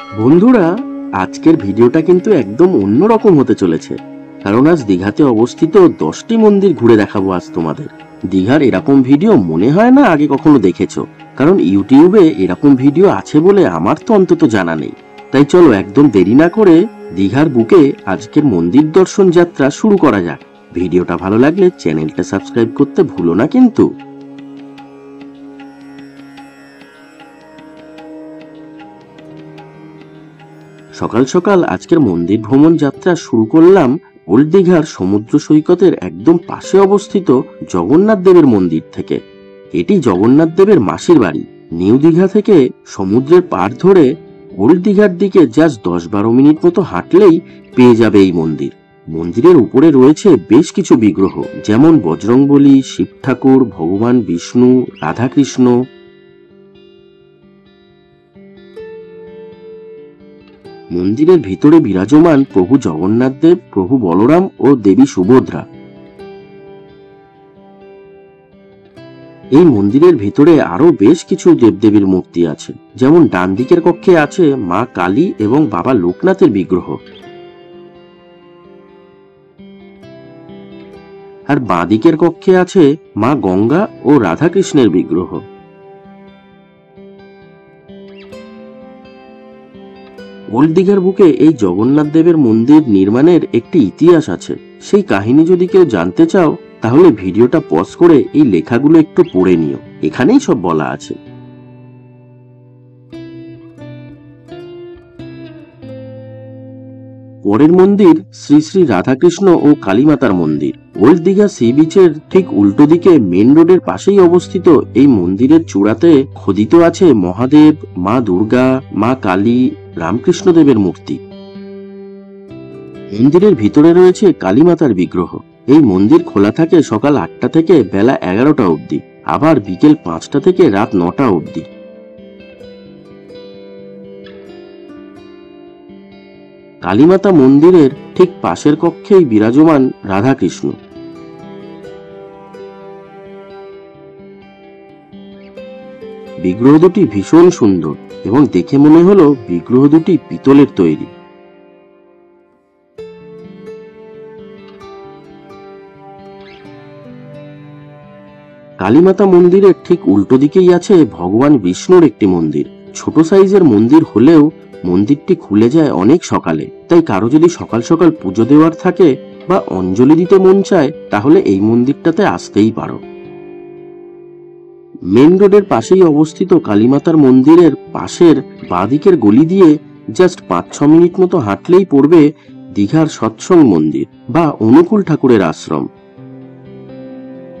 বন্ধুরা, আজকের ভিডিওটা কিন্তু একদম অন্যরকম হতে চলেছে, কারণ আজ দীঘাতে অবস্থিত 10টি মন্দির ঘুরে দেখাবো আজ তোমাদের। দীঘার এরকম ভিডিও মনে হয় না আগে কখনো দেখেছো, কারণ ইউটিউবে এরকম ভিডিও আছে বলে আমার তো অন্তত জানা নেই। তাই চলো একদম দেরি না করে দীঘার বুকে আজকের মন্দির দর্শন যাত্রা শুরু করা যাক। ভিডিওটা ভালো লাগলে চ্যানেলটা সাবস্ক্রাইব করতে ভুলো না কিন্তু। সকাল সকাল আজকের মন্দির ভ্রমণ যাত্রা শুরু করলাম ওল্ড দীঘার সমুদ্র সৈকতের একদম পাশে অবস্থিত জগন্নাথ দেবের মন্দির থেকে। এটি জগন্নাথ দেবের মাসির বাড়ি। নিউ দীঘা থেকে সমুদ্রের পাড় ধরে ওল্ড দীঘার দিকে জাস্ট 10-12 মিনিট মতো হাঁটলেই পেয়ে যাবে এই মন্দির। মন্দিরের উপরে রয়েছে বেশ কিছু বিগ্রহ, যেমন বজরংবলী, শিব ঠাকুর, ভগবান বিষ্ণু, রাধাকৃষ্ণ। মন্দিরের ভিতরে বিরাজমান প্রভু জগন্নাথ দেব, প্রভু বলরাম ও দেবী সুভদ্রা। এই মন্দিরের ভিতরে আরো বেশ কিছু দেবদেবীর মূর্তি আছে, যেমন ডান দিকের কক্ষে আছে মা কালী এবং বাবা লোকনাথের বিগ্রহ, আর বাঁ দিকের কক্ষে আছে মা গঙ্গা ও রাধাকৃষ্ণের বিগ্রহ। ওল্ড দীঘার বুকে এই জগন্নাথ দেবের মন্দির নির্মাণের একটি ইতিহাস আছে। সেই কাহিনী যদি কেউ জানতে চাও তাহলে ভিডিওটা পজ করে এই লেখাগুলো একটু পড়ে নিও, এখানেই সব বলা আছে। পরের মন্দির শ্রী শ্রী রাধাকৃষ্ণ ও কালীমাতার মন্দির। ওল্ড দীঘা সি বিচের ঠিক উল্টো দিকে মেন রোডের পাশেই অবস্থিত এই মন্দিরের চূড়াতে খোদিত আছে মহাদেব, মা দুর্গা, মা কালী, রামকৃষ্ণ দেবের মূর্তি। মন্দিরের ভিতরে রয়েছে কালীমাতার বিগ্রহ। এই মন্দির খোলা থাকে সকাল 8টা থেকে বেলা 11টা অবধি, আবার বিকেল 5টা থেকে রাত 9টা অবধি। কালীমাতা মন্দিরের ঠিক পাশের কক্ষেই বিরাজমান রাধাকৃষ্ণ। বিগ্রহ দুটি ভীষণ সুন্দর এবং দেখে মনে হলো বিগ্রহ দুটি পিতলের তৈরি। কালীমাতা মন্দিরের ঠিক উল্টো দিকেই আছে ভগবান বিষ্ণুর একটি মন্দির। ছোট সাইজের মন্দির হলেও মন্দিরটি খুলে যায় অনেক সকালে, তাই কারো যদি সকাল সকাল পুজো দেওয়ার থাকে বা অঞ্জলি দিতে মন চায় তাহলে এই মন্দিরটাতে আসতেই পারো। মেন রোডের পাশেই অবস্থিত কালীমাতার মন্দিরের পাশের বাঁদিকের গলি দিয়ে জাস্ট 5-6 মিনিট মতো হাঁটলেই পড়বে দীঘার সৎসঙ্গ মন্দির বা অনুকূল ঠাকুরের আশ্রম।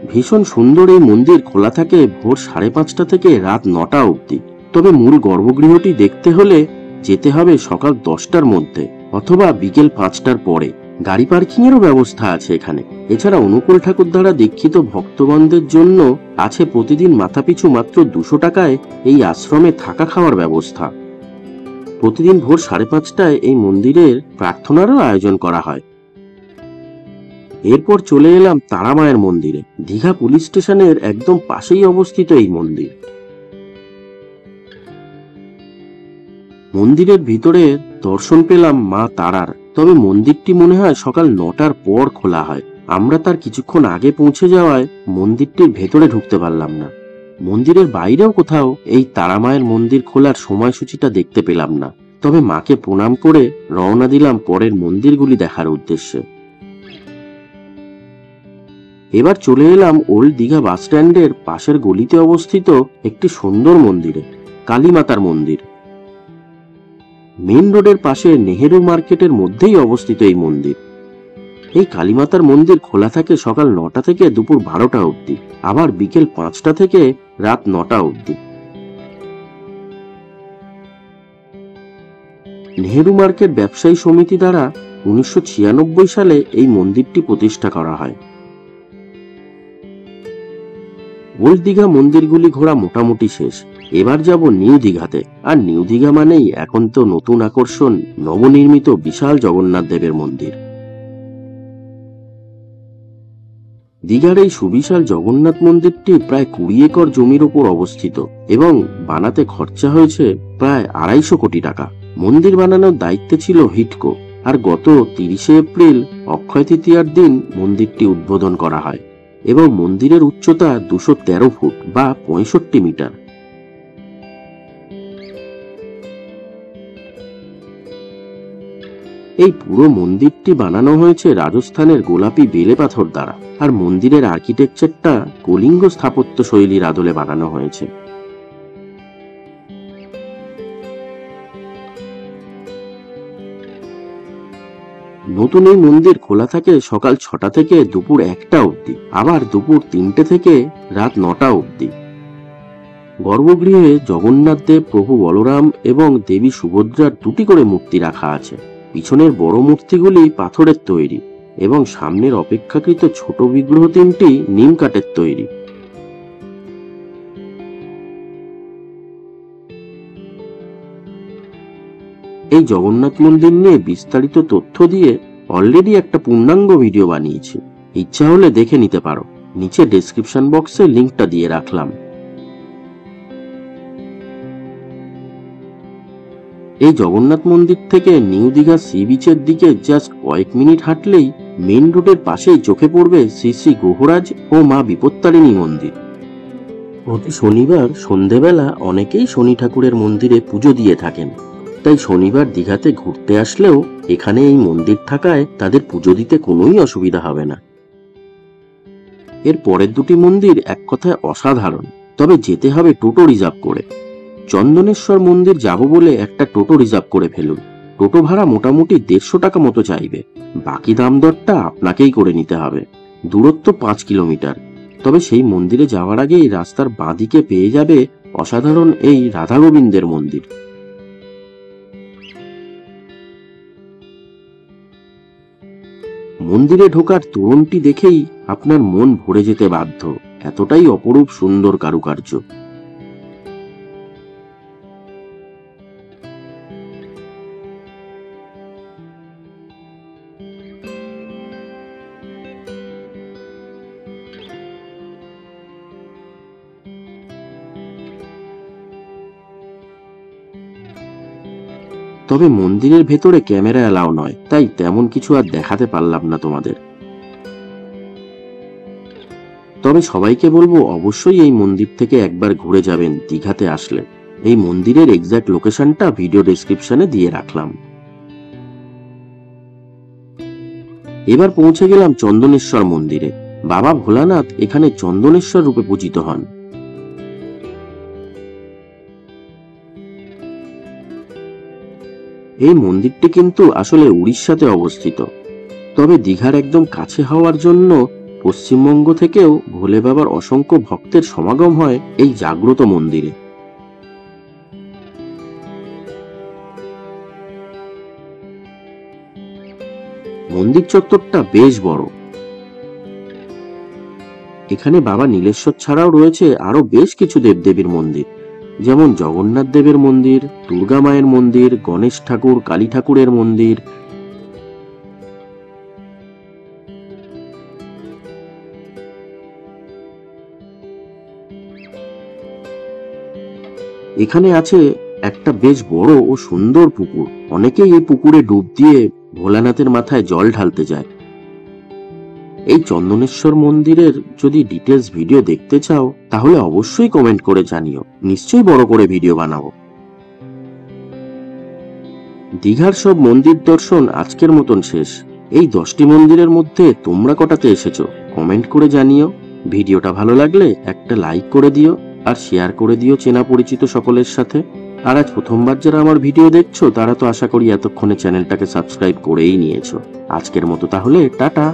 ভীষণ সুন্দর এই মন্দির খোলা থাকে ভোর 5:30 থেকে রাত 9টা অবধি। তবে মূল গর্ভগৃহটি দেখতে হলে যেতে হবে সকাল 10টার মধ্যে অথবা বিকেল 5টার পরে। গাড়ি পার্কিং এরও ব্যবস্থা আছে এখানে। এছাড়া অনুকূল ঠাকুর দ্বারা দীক্ষিত ভক্তগণদের জন্য আছে প্রতিদিন মাথাপিছু মাত্র 200 টাকায় এই আশ্রমে থাকা খাওয়ার ব্যবস্থা। প্রতিদিন ভোর 5:30টায় এই মন্দিরের প্রার্থনারও আয়োজন করা হয়। এরপর চলে এলাম তারা মায়ের মন্দিরে। দীঘা পুলিশ স্টেশনের একদম পাশেই অবস্থিত এই মন্দির। মন্দিরের ভিতরে দর্শন পেলাম মা তারার, তবে মন্দিরটি মনে হয় সকাল 9টার পর খোলা হয়। আমরা তার কিছুক্ষণ আগে পৌঁছে যাওয়ায় মন্দিরটির ভেতরে ঢুকতে পারলাম না। মন্দিরের বাইরেও কোথাও এই তারা মায়ের মন্দির খোলার সময়সূচিটা দেখতে পেলাম না। তবে মাকে প্রণাম করে রওনা দিলাম পরের মন্দিরগুলি দেখার উদ্দেশ্যে। এবার চলে এলাম ওল্ড দীঘা বাস স্ট্যান্ডের পাশের গলিতে অবস্থিত একটি সুন্দর মন্দিরে, কালীমাতার মন্দির। মেন রোডের পাশে নেহেরু মার্কেটের মধ্যেই অবস্থিত এই মন্দির। এই কালীমাতার মন্দির খোলা থাকে সকাল 9টা থেকে দুপুর 12টা অবধি, আবার বিকেল 5টা থেকে রাত 9টা অবধি। নেহেরু মার্কেট ব্যবসায়ী সমিতি দ্বারা 1996 সালে এই মন্দিরটি প্রতিষ্ঠা করা হয়। ওল্ড দীঘা মন্দিরগুলি ঘোরা মোটামুটি শেষ। এবার যাব নিউ দীঘাতে। আর নিউ দীঘা মানেই এখন তো নতুন আকর্ষণ নবনির্মিত বিশাল জগন্নাথ দেবের মন্দির। দীঘার এই সুবিশাল জগন্নাথ মন্দিরটি প্রায় 20 একর জমির উপর অবস্থিত এবং বানাতে খরচা হয়েছে প্রায় 250 কোটি টাকা। মন্দির বানানোর দায়িত্বে ছিল হিটকো, আর গত 30শে এপ্রিল অক্ষয় তৃতীয়ার দিন মন্দিরটি উদ্বোধন করা হয় এবং মন্দিরের উচ্চতা 213 ফুট বা 65 মিটার। এই পুরো মন্দিরটি বানানো হয়েছে রাজস্থানের গোলাপি বেলে পাথর দ্বারা, আর মন্দিরের আর্কিটেকচারটা কলিঙ্গ স্থাপত্য শৈলীর আদলে বানানো হয়েছে। নতুন এই মন্দির খোলা থাকে সকাল 6টা থেকে দুপুর 1টা অবধি, আবার দুপুর 3টে থেকে রাত 9টা অবধি। গর্ভগৃহে জগন্নাথ দেব, প্রভু বলরাম এবং দেবী সুভদ্রার 2টি করে মূর্তি রাখা আছে। পিছনের বড় মূর্তিগুলি পাথরের তৈরি এবং সামনের অপেক্ষাকৃত ছোট বিগ্রহ 3টি নিম কাঠের তৈরি। এই জগন্নাথ মন্দির নিয়ে বিস্তারিত তথ্য দিয়ে অলরেডি একটা পূর্ণাঙ্গ ভিডিও বানিয়েছি, ইচ্ছা হলে দেখে নিতে পারো, নিচে ডেসক্রিপশন বক্সে লিংকটা দিয়ে রাখলাম। এই জগন্নাথ মন্দির থেকে নিউ দীঘা সি বিচের দিকে জাস্ট কয়েক মিনিট হাঁটলেই মেন রোডের পাশেই চোখে পড়বে শ্রী শ্রী গ্রহরাজ ও মা বিপত্তারিণী মন্দির। প্রতি শনিবার সন্ধেবেলা অনেকেই শনি ঠাকুরের মন্দিরে পুজো দিয়ে থাকেন, তাই শনিবার দীঘাতে ঘুরতে আসলেও এখানে এই মন্দির থাকায় তাদের পুজো দিতে কোনোই অসুবিধা হবে না। এর পরের 2টি মন্দির এক কথায় অসাধারণ, তবে যেতে হবে টোটো রিজার্ভ করে। চন্দনেশ্বর মন্দির যাব বলে একটা টোটো রিজার্ভ করে ফেলুন। টোটো ভাড়া মোটামুটি 150 টাকা মতো চাইবে, বাকি দাম দরটা আপনাকেই করে নিতে হবে। দূরত্ব 5 কিলোমিটার। তবে সেই মন্দিরে যাওয়ার আগেই রাস্তার বাঁদিকে পেয়ে যাবে অসাধারণ এই রাধা গোবিন্দের মন্দির। মন্দিরে ঢোকার তোরণটি দেখেই আপনার মন ভরে যেতে বাধ্য, এতটাই অপরূপ সুন্দর কারুকার্য। তবে মন্দিরের ভেতরে ক্যামেরা অ্যালাউ নয়, তাই তেমন কিছু আর দেখাতে পারলাম না তোমাদের। তবে সবাইকে বলবো অবশ্যই এই মন্দির থেকে একবার ঘুরে যাবেন দীঘাতে আসলে। এই মন্দিরের এক্সাক্ট লোকেশনটা ভিডিও ডেসক্রিপশনে দিয়ে রাখলাম। এবার পৌঁছে গেলাম চন্দনেশ্বর মন্দিরে। বাবা ভোলানাথ এখানে চন্দনেশ্বর রূপে পূজিত হন। এই মন্দিরটি কিন্তু আসলে উড়িষ্যাতে অবস্থিত, তবে দীঘার একদম কাছে হওয়ার জন্য পশ্চিমবঙ্গ থেকেও ভোলে বাবার অসংখ্য ভক্তের সমাগম হয় এই জাগ্রত মন্দিরে। মন্দির চত্বরটা বেশ বড়। এখানে বাবা নীলেশ্বর ছাড়াও রয়েছে আরো বেশ কিছু দেবদেবীর মন্দির, যেমন জগন্নাথ দেবের মন্দির, দুর্গা মায়ের মন্দির, গণেশ ঠাকুর, কালী ঠাকুরের মন্দির। এখানে আছে একটা বেশ বড় ও সুন্দর পুকুর। অনেকেই এই পুকুরে ডুব দিয়ে ভোলানাথের মাথায় জল ঢালতে যায়। এই চন্দনেশ্বর মন্দিরের যদি ডিটেলস ভিডিও দেখতে চাও তাহলে অবশ্যই কমেন্ট করে জানিও, নিশ্চয়ই বড় করে ভিডিও বানাবো। দীঘার সব মন্দির দর্শন আজকের মতন শেষ। এই 10টি মন্দিরের মধ্যে তোমরা কটাতে এসেছো কমেন্ট করে জানিও। ভিডিওটা ভালো লাগলে একটা লাইক করে দিও আর শেয়ার করে দিও চেনা পরিচিত সকলের সাথে। আর আজ প্রথমবার যারা আমার ভিডিও দেখছো তারা তো আশা করি এতক্ষণে চ্যানেলটাকে সাবস্ক্রাইব করেই নিয়েছো। আজকের মতো তাহলে টাটা।